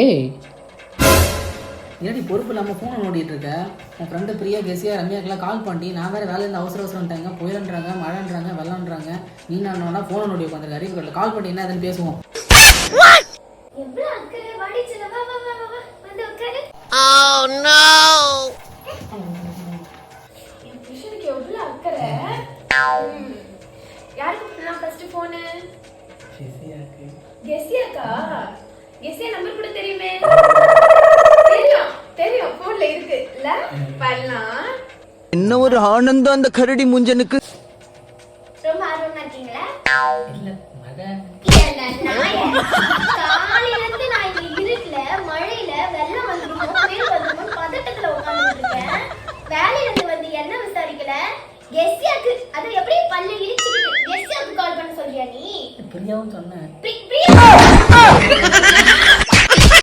ஏய் ஏடி பொறுப்பு இல்லாமல் ஃபோனை நோண்டிகிட்டு இருக்க. என் ஃப்ரெண்டு பிரியா கெசியா ரம்யாக்கெல்லாம் கால் பண்ணி நான் வேறு வேலையிருந்து அவசரம்ட்டாங்க. புயலன்றாங்க, மழைன்றாங்க, வெள்ளன்றாங்க. நீ நான் ஃபோனை நோண்டி உட்காந்துருக்க. அறிவுகளில் கால் பண்ணி என்ன அதுன்னு பேசுவோம். நம்பர் கூட தெரியுமே. தெரியும் போன்ல இருக்கு இல்ல பண்ணலாம். என்ன ஒரு ஆனந்தம் அந்த கரடி முஞ்சனுக்கு. ரொம்ப ஆர்வமா இருக்கீங்களா? இல்ல மகன் காலையில இருந்து நான் இங்க இருக்கல, மழையில வெள்ளம் வந்துருமோ புயல் வந்துருமோ பதட்டத்துல உட்கார்ந்துட்டு இருக்கேன். வேலையில இருந்து வந்து என்ன விசாரிக்கல. கெஸ்யாக்கு அது எப்படி பல்ல இடிச்சிட்டு கெஸ்யாக்கு கால் பண்ண சொல்றியா நீ? பிரியாவும் சொன்னேன். பிரியா